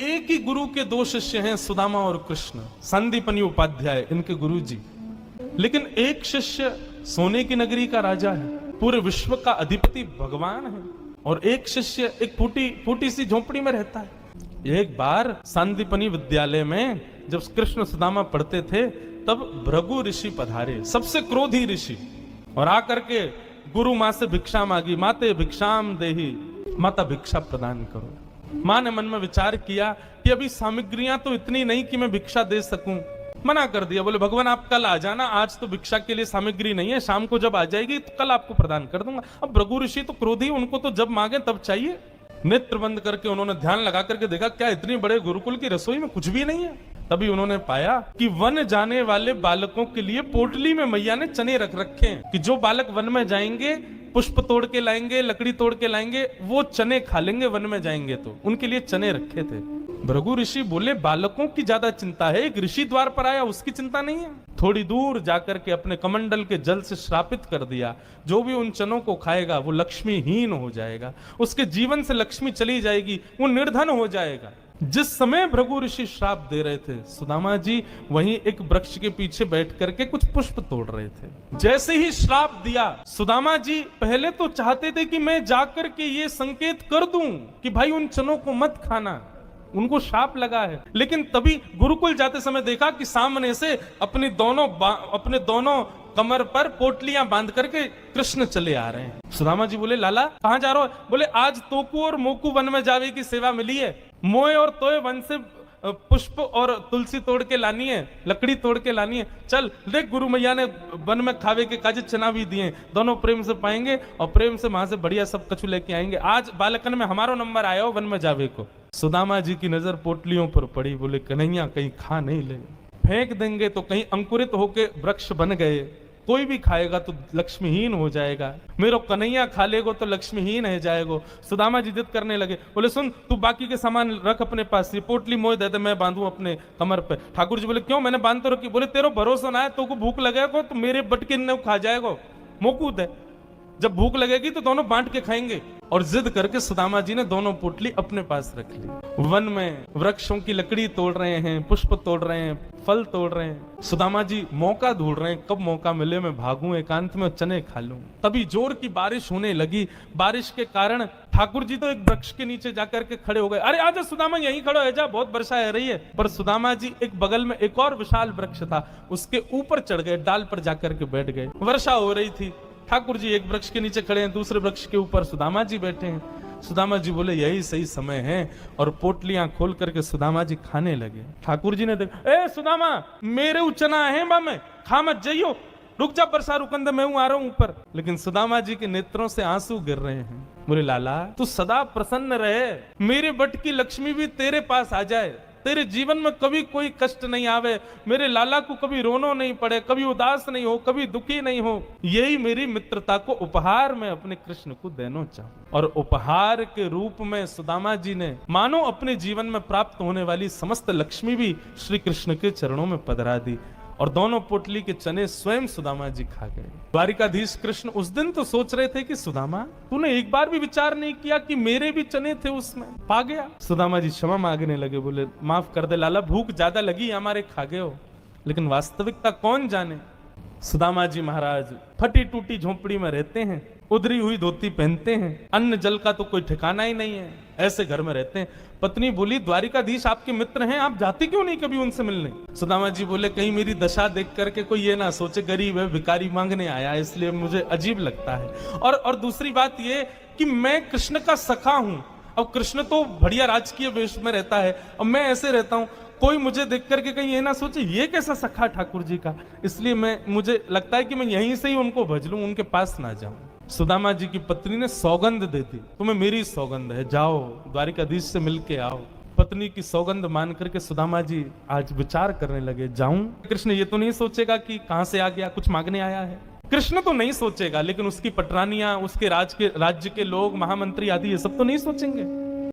एक ही गुरु के दो शिष्य हैं, सुदामा और कृष्ण, संदीपनी उपाध्याय इनके गुरु जी। लेकिन एक शिष्य सोने की नगरी का राजा है, पूरे विश्व का अधिपति भगवान है, और एक शिष्य एक फूटी सी झोपड़ी में रहता है। एक बार संदीपनी विद्यालय में जब कृष्ण सुदामा पढ़ते थे, तब भृगु ऋषि पधारे, सबसे क्रोधी ऋषि, और आकर के गुरु माँ से भिक्षा मांगी। माते भिक्षाम देहि, माता भिक्षा प्रदान करो। माँ ने मन में विचार किया कि अभी सामग्रियां तो इतनी नहीं कि मैं भिक्षा दे सकूं। मना कर दिया, बोले भगवान आप कल आ जाना, आज तो भिक्षा के लिए सामग्री नहीं है, शाम को जब आ जाएगी तो कल आपको प्रदान कर दूंगा। अब भृगु ऋषि तो क्रोधी, उनको तो जब मांगे तब चाहिए। नेत्र बंद करके उन्होंने ध्यान लगा करके देखा, क्या इतनी बड़े गुरुकुल की रसोई में कुछ भी नहीं है। तभी उन्होंने पाया कि वन जाने वाले बालकों के लिए पोटली में मैया ने चने रख रखे हैं, कि जो बालक वन में जाएंगे, पुष्प तोड़ के लाएंगे, लकड़ी तोड़ के लाएंगे, वो चने खा लेंगे वन में जाएंगे तो। उनके लिए चने रखे थे। भृगु ऋषि बोले बालकों की ज्यादा चिंता है, एक ऋषि द्वार पर आया उसकी चिंता नहीं है। थोड़ी दूर जाकर के अपने कमंडल के जल से श्रापित कर दिया, जो भी उन चनों को खाएगा वो लक्ष्मीहीन हो जाएगा, उसके जीवन से लक्ष्मी चली जाएगी, वो निर्धन हो जाएगा। जिस समय भृगु ऋषि श्राप दे रहे थे, सुदामा जी वहीं एक वृक्ष के पीछे बैठ करके कुछ पुष्प तोड़ रहे थे। जैसे ही श्राप दिया, सुदामा जी पहले तो चाहते थे कि मैं जाकर के ये संकेत कर दूं कि भाई उन चनों को मत खाना, उनको शाप लगा है। लेकिन तभी गुरुकुल जाते समय देखा कि सामने से अपने दोनों कमर पर पोटलियां बांध करके कृष्ण चले आ रहे हैं। सुदामा जी बोले लाला कहां जा रहे हो? बोले आज तोकू और मोकू वन में जावे की सेवा मिली है, मोए और तोए वन से पुष्प और तुलसी तोड़ के लानी है, लकड़ी तोड़ के लानी है। चल देख, गुरु मैया ने वन में खावे के काजे चना भी दिए, दोनों प्रेम से पाएंगे और प्रेम से वहां से बढ़िया सब कछु लेके आएंगे। आज बालकन में हमारा नंबर आया हो वन में जावे को। सुदामा जी की नजर पोटलियों पर पड़ी, बोले कन्हैया कहीं खा नहीं ले, फेंक देंगे तो कहीं अंकुरित होके वृक्ष बन गए, कोई भी खाएगा तो लक्ष्मीहीन हो जाएगा, मेरो कन्हैया खा लेगो तो लक्ष्मीहीन है जाएगो। सुदामा जी जिद करने लगे, बोले सुन तू बाकी के सामान रख अपने पास, ये पोटली मोह दे दे, मैं बांधू अपने कमर पे। ठाकुर जी बोले क्यों, मैंने बांध तो रखी। बोले तेरो भरोसा ना है, तो को भूख लगेगा तो मेरे बटके ने खा जाएगो, मोकूद है, जब भूख लगेगी तो दोनों बांट के खाएंगे। और जिद करके सुदामा जी ने दोनों पोटली अपने पास रख ली। वन में वृक्षों की लकड़ी तोड़ रहे हैं, पुष्प तोड़ रहे हैं, फल तोड़ रहे हैं। सुदामा जी मौका ढूंढ रहे हैं, कब मौका मिले मैं भागूं, एकांत में चने खा लूं। तभी जोर की बारिश होने लगी। बारिश के कारण ठाकुर जी तो एक वृक्ष के नीचे जाकर के खड़े हो गए। अरे आजा सुदामा यहीं खड़ो है जा, बहुत वर्षा आ रही है। पर सुदामा जी एक बगल में एक और विशाल वृक्ष था, उसके ऊपर चढ़ गए, डाल पर जाकर के बैठ गए। वर्षा हो रही थी, ठाकुर जी एक वृक्ष के नीचे खड़े हैं, दूसरे वृक्ष के ऊपर सुदामा जी बैठे हैं। सुदामा जी बोले यही सही समय है, और पोटलियां खोल करके सुदामा जी खाने लगे। ठाकुर जी ने देखा, ए सुदामा मेरे उचना है बा में, खा मत जाइयो, रुक जा, बरसा रुकंद मैं हूं, आ रहा हूं ऊपर। लेकिन सुदामा जी के नेत्रों से आंसू गिर रहे हैं। बोले लाला तू सदा प्रसन्न रहे, मेरे बट की लक्ष्मी भी तेरे पास आ जाए, तेरे जीवन में कभी कोई कष्ट नहीं आवे, मेरे लाला को कभी रोनो नहीं पड़े, कभी उदास नहीं हो, कभी दुखी नहीं हो, यही मेरी मित्रता को उपहार में अपने कृष्ण को देना चाहूं। और उपहार के रूप में सुदामा जी ने मानो अपने जीवन में प्राप्त होने वाली समस्त लक्ष्मी भी श्री कृष्ण के चरणों में पधरा दी, और दोनों पोटली के चने स्वयं सुदामा जी खा गए। द्वारिकाधीश कृष्ण उस दिन तो सोच रहे थे कि सुदामा तूने एक बार भी विचार नहीं किया कि मेरे भी चने थे उसमें, पा गया। सुदामा जी क्षमा मांगने लगे, बोले माफ कर दे लाला, भूख ज्यादा लगी हमारे, खा गए हो, लेकिन वास्तविकता कौन जाने। सुदामा जी महाराज फटी टूटी झोपड़ी में रहते हैं, उधरी हुई धोती पहनते हैं, अन्न जल का तो कोई ठिकाना ही नहीं है, ऐसे घर में रहते हैं। पत्नी बोली द्वारिकाधीश आपके मित्र हैं, आप जाते क्यों नहीं कभी उनसे मिलने? सुदामा जी बोले कहीं मेरी दशा देख करके कोई ये ना सोचे गरीब है, भिखारी मांगने आया, इसलिए मुझे अजीब लगता है। और दूसरी बात ये कि मैं कृष्ण का सखा हूं, अब कृष्ण तो बढ़िया राजकीय वेश में रहता है, अब मैं ऐसे रहता हूं, कोई मुझे देख करके कहीं ये ना सोचे ये कैसा सखा ठाकुर जी का, इसलिए मुझे लगता है कि मैं यहीं से ही उनको भज लूं, उनके पास ना जाऊं। सुदामा जी की पत्नी ने सौगंध दे दी, तुम्हें मेरी सौगंध है, जाओ द्वारिकाधीश से मिलके आओ। पत्नी की सौगंध मान करके सुदामा जी आज विचार करने लगे, जाऊं? कृष्ण ये तो नहीं सोचेगा कि कहां से आ गया, कुछ मांगने आया है। कृष्ण तो नहीं सोचेगा, लेकिन उसकी पटरानियां, उसके राज्य के लोग, महामंत्री आदि ये सब तो नहीं सोचेंगे।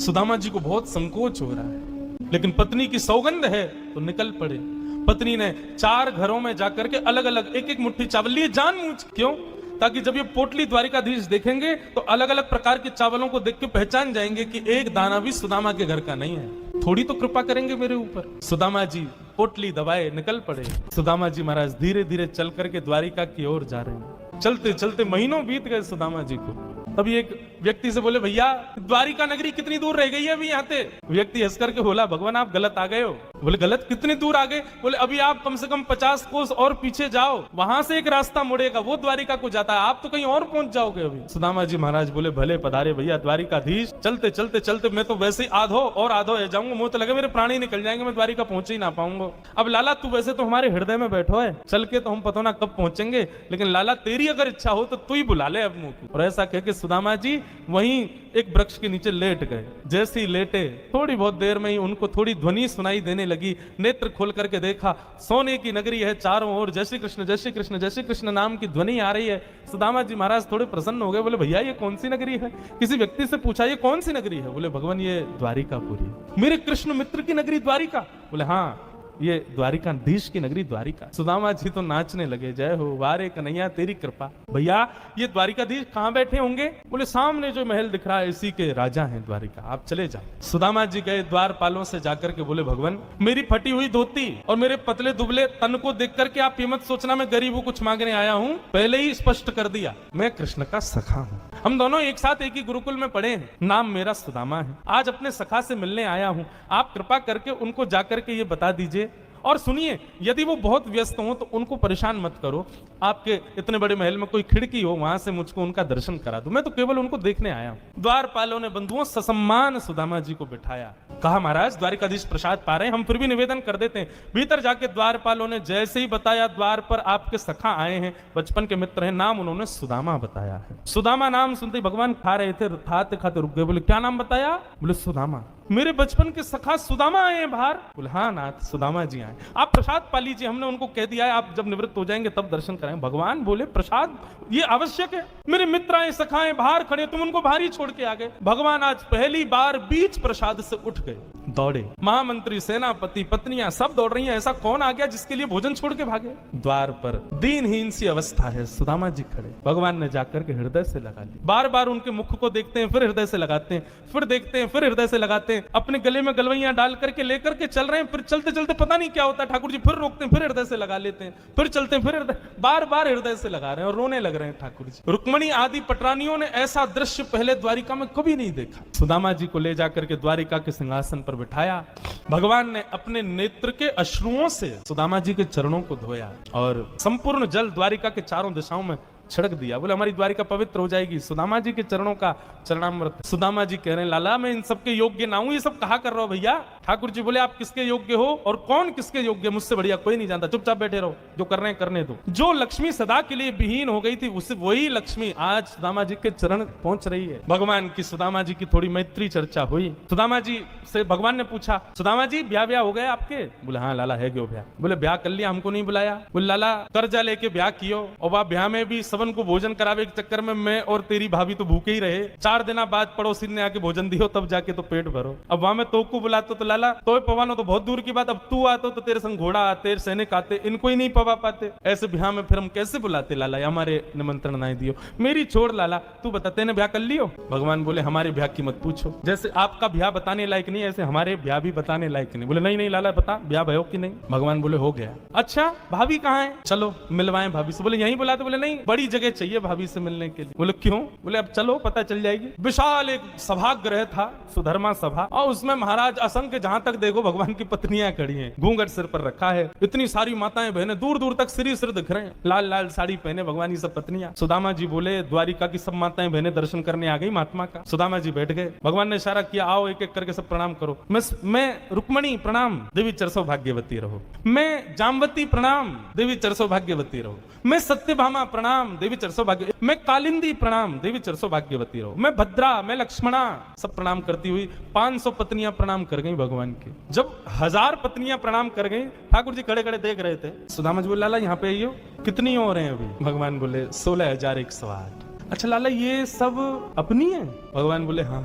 सुदामा जी को बहुत संकोच हो रहा है, लेकिन पत्नी की सौगंध है तो निकल पड़े। पत्नी ने 4 घरों में जाकर के अलग अलग एक एक मुट्ठी चावल लिए, जानबूझ, क्यों? ताकि जब ये पोटली द्वारिकाधीश देखेंगे तो अलग अलग प्रकार के चावलों को देख के पहचान जाएंगे कि एक दाना भी सुदामा के घर का नहीं है। थोड़ी तो कृपा करेंगे मेरे ऊपर। सुदामा जी पोटली दबाए निकल पड़े। सुदामा जी महाराज धीरे धीरे चल करके द्वारिका की ओर जा रहे हैं। चलते चलते महीनों बीत गए सुदामा जी को। अभी एक व्यक्ति से बोले, भैया द्वारिका नगरी कितनी दूर रह गई है अभी यहाँ से? व्यक्ति हंस करके बोला, भगवान आप गलत आ गए हो। बोले गलत? कितनी दूर आ गए? बोले अभी आप कम से कम 50 कोस और पीछे जाओ, वहां से एक रास्ता मुड़ेगा, वो द्वारिका को जाता है, आप तो कहीं और पहुंच जाओगे अभी। सुदामा जी महाराज बोले, भले पधारे भैया द्वारिकाधीश। चलते चलते चलते मैं तो वैसे ही आधो और आधो रह जाऊंगा, मुंह तो लगे मेरे प्राणी निकल जाएंगे, मैं द्वारिका पहुंच ही ना पाऊंगा। अब लाला तू वैसे तो हमारे हृदय में बैठो है, चल के तो हम पता ना कब पहुंचेंगे, लेकिन लाला तेरी अगर इच्छा हो तो तू ही बुला ले अब मुंह को। और ऐसा कह के सुदामा जी वहीं एक वृक्ष के नीचे लेट गए। जैसे ही लेटे थोड़ी बहुत देर में ही उनको थोड़ी ध्वनि सुनाई देने लगी। नेत्र खोल करके देखा, सोने की नगरी है, चारों ओर जय श्री कृष्ण जय श्री कृष्ण जय श्री कृष्ण नाम की ध्वनि आ रही है। सुदामा जी महाराज थोड़े प्रसन्न हो गए। बोले भैया ये कौन सी नगरी है? किसी व्यक्ति से पूछा ये कौन सी नगरी है? बोले भगवान ये द्वारिकापुरी, मेरे कृष्ण मित्र की नगरी द्वारिका। बोले हाँ ये द्वारिकाधीश की नगरी द्वारिका। सुदामा जी तो नाचने लगे, जय हो वारे कन्हैया तेरी कृपा। भैया ये द्वारिकाधीश कहाँ बैठे होंगे? बोले सामने जो महल दिख रहा है इसी के राजा हैं द्वारिका, आप चले जाओ। सुदामा जी गए द्वारपालों से जाकर के बोले, भगवान मेरी फटी हुई धोती और मेरे पतले दुबले तन को देख करके आप ये मत सोचना मैं गरीब हूँ कुछ मांगने आया हूँ, पहले ही स्पष्ट कर दिया मैं कृष्ण का सखा हूँ। हम दोनों एक साथ एक ही गुरुकुल में पढ़े हैं, नाम मेरा सुदामा है। आज अपने सखा से मिलने आया हूं, आप कृपा करके उनको जाकर के ये बता दीजिए। और सुनिए, यदि वो बहुत व्यस्त हो तो उनको परेशान मत करो, आपके इतने बड़े महल में कोई खिड़की हो वहां से मुझको उनका दर्शन करा दो, मैं तो केवल उनको देखने आया हूं। द्वारपालों ने बंधुओं ससम्मान सुदामा जी को बिठाया। कहा महाराज द्वारिकाधीश प्रसाद पा रहे हैं, हम फिर भी निवेदन कर देते हैं। भीतर जाके द्वारपालों ने जैसे ही बताया द्वार पर आपके सखा आए हैं, बचपन के मित्र हैं, नाम उन्होंने सुदामा बताया है। सुदामा नाम सुनते भगवान खा रहे थे, खाते खाते रुक गए। बोले क्या नाम बताया? बोले सुदामा। मेरे बचपन के सखा सुदामा आए हैं बाहर? बोले हाँ नाथ सुदामा जी आए, आप प्रसाद पा लीजिए, हमने उनको कह दिया है आप जब निवृत्त हो जाएंगे तब दर्शन करें। भगवान बोले प्रसाद ये आवश्यक है, मेरे मित्र आए सखाएं बाहर खड़े, तुम उनको बाहर ही छोड़ के आ गए। भगवान आज पहली बार बीच प्रसाद से उठ गए, दौड़े। महामंत्री सेनापति पत्नियां सब दौड़ रही हैं, ऐसा कौन आ गया जिसके लिए भोजन छोड़ के भागे? द्वार पर दीनहीन सी अवस्था है, सुदामा जी खड़े। भगवान ने जाकर के हृदय से लगा ली। बार बार उनके मुख को देखते हैं, फिर हृदय से लगाते हैं, फिर देखते हैं, फिर हृदय से लगाते हैं। अपने गले में गलवैयां डाल करके लेकर के चल रहे हैं, फिर चलते चलते पता नहीं क्या होता है, ठाकुर जी फिर रोकते हैं, फिर हृदय से लगा लेते हैं, फिर चलते हैं, फिर हृदय, बार बार हृदय से लगा रहे हैं और रोने लग रहे हैं ठाकुर जी। रुक्मणी आदि पटरानियों ने ऐसा दृश्य पहले द्वारिका में कभी नहीं देखा। सुदामा जी को ले जाकर के द्वारिका के सिंहासन पर बिठाया। भगवान ने अपने नेत्र के अश्रुओं से सुदामा जी के चरणों को धोया और संपूर्ण जल द्वारिका के चारों दिशाओं में छिड़क दिया। बोले हमारी द्वारिका पवित्र हो जाएगी। सुदामा जी के चरणों का चरणामृत। सुदामा जी कह रहे हैं लाला मैं इन सबके योग्य ना हूं, ये सब कहा कर रहा हो भैया? ठाकुर जी बोले आप किसके योग्य हो और कौन किसके योग्य? मुझसे बढ़िया कोई नहीं जानता, चुपचाप बैठे रहो, जो कर रहे हैं करने दो। जो लक्ष्मी सदा के लिए विहीन हो गई थी उससे वही लक्ष्मी आज सुदामा जी के चरण पहुंच रही है। भगवान की सुदामा जी की थोड़ी मैत्री चर्चा हुई। सुदामा जी से भगवान ने पूछा सुदामा जी ब्याह हो गए आपके? बोले हाँ लाला है क्यों ब्याह? बोले ब्याह कर लिया, हमको नहीं बुलाया। बोले लाला कर्जा लेके ब्याह कियो और वह ब्याह में भी सबन को भोजन करावे के चक्कर में मैं और तेरी भाभी तो भूखे ही रहे। 4 दिन बाद पड़ोसी ने आके भोजन दियो तब जाके तो पेट भरो। अब वहां में तो को बुलाते तो लाला तो पवानो तो बहुत दूर की बात, अब तू आते तो तेरे संग घोड़ा आते सैनिक आते, इनको ही नहीं पवा पाते। ऐसे ब्याह में फिर हम कैसे बुलाते लाला? हमारे निमंत्रण नहीं दियो। मेरी छोड़ लाला, तू बता तेने ब्याह कर लियो? भगवान बोले हमारे ब्याह की मत पूछो, जैसे आपका ब्याह बताने लायक नहीं ऐसे हमारे ब्याह भी बताने लायक नहीं। बोले नहीं नहीं लाला बता ब्याह भयो कि नहीं? भगवान बोले हो गया। अच्छा भाभी कहाँ है? चलो मिलवाएं भाभी से। बोले यहीं बुलाते? बोले नहीं बड़ी जगह चाहिए भाभी से मिलने के लिए। बोले क्यों? बोले अब चलो पता चल जाएगी। विशाल एक सभागृह था, सुधर्मा सभा, और उसमें महाराज असंख्य जहां तक देखो भगवान की पत्नियां खड़ी हैं, घूंघट सिर पर रखा है, इतनी सारी माताएं बहनें दूर दूर तक सिर दिख रहे हैं, लाल लाल साड़ी पहने भगवान की सब पत्नियां। सुदामा जी बोले द्वारिका की सब माताएं बहनें दर्शन करने आ गई महात्मा का। सुदामा जी बैठ गए। भगवान ने इशारा किया आओ एक एक करके सब प्रणाम करो। मैं रुक्मणी प्रणाम देवी चरसो भाग्यवती रहो। मैं जामवती प्रणाम देवी चरसो भाग्यवती रहो। मैं सत्यभामा प्रणाम देवी चरसो भाग्य, मैं कालिंदी प्रणाम देवी चरसो भाग्यवती रहो। मैं भद्रा, मैं लक्ष्मणा, सब प्रणाम करती हुई 500 पत्नियां प्रणाम कर गई भगवान की। जब 1000 पत्नियां प्रणाम कर गई, ठाकुर जी खड़े खड़े देख रहे थे। सुदामा जी बोले लाला यहाँ पे आइयो, कितनी और हैं अभी? भगवान बोले 16,108। अच्छा लाला ये सब अपनी है? भगवान बोले हाँ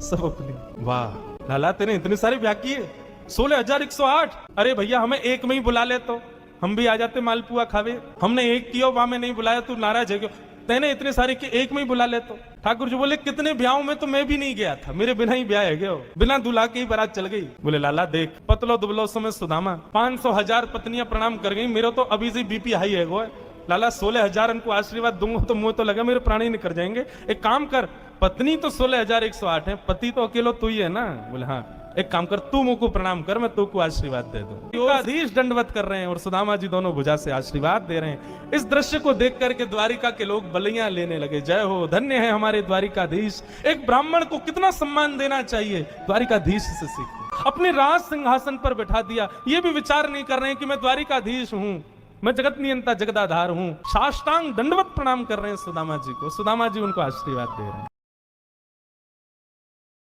सब अपनी। वाह लाला तेने इतने सारे ब्याह किए, 16,108। अरे भैया हमें एक में ही बुला ले तो हम भी आ जाते मालपुआ खावे। हमने एक किया वहां में नहीं बुलाया, तू नाराज है क्यों? तेने इतने सारे कि एक में ही बुला ले तो। ठाकुर जी बोले कितने ब्याहों में तो मैं भी नहीं गया था, मेरे बिना ही ब्याह है गया, बिना दूल्हा के ही बारात चल गई। बोले लाला देख, पतलो दुबलो समय सुदामा 500,000 पत्नियां प्रणाम कर गई, मेरा तो अभी से बीपी हाई है गो। लाला 16,000 उनको आशीर्वाद दूंगा तो मुंह तो लगा मेरे प्राणी निकल जाएंगे। एक काम कर, पत्नी तो 16,108 है, पति तो अकेलो तू ही है ना। बोले हाँ, एक काम कर, तू मुझको प्रणाम कर, मैं तू को आशीर्वाद दे दूं। अधीश दंडवत कर रहे हैं और सुदामा जी दोनों भुजा से आशीर्वाद दे रहे हैं। इस दृश्य को देख करके द्वारिका के लोग बलियां लेने लगे। जय हो, धन्य है हमारे द्वारिकाधीश। एक ब्राह्मण को कितना सम्मान देना चाहिए, द्वारिकाधीश से सीखो। अपने राज सिंहासन पर बैठा दिया, ये भी विचार नहीं कर रहे हैं कि मैं द्वारिकाधीश हूं, मैं जगत नियंता जगदाधार हूं। साष्टांग दंडवत प्रणाम कर रहे हैं सुदामा जी को। सुदामा जी उनको आशीर्वाद दे रहे हैं।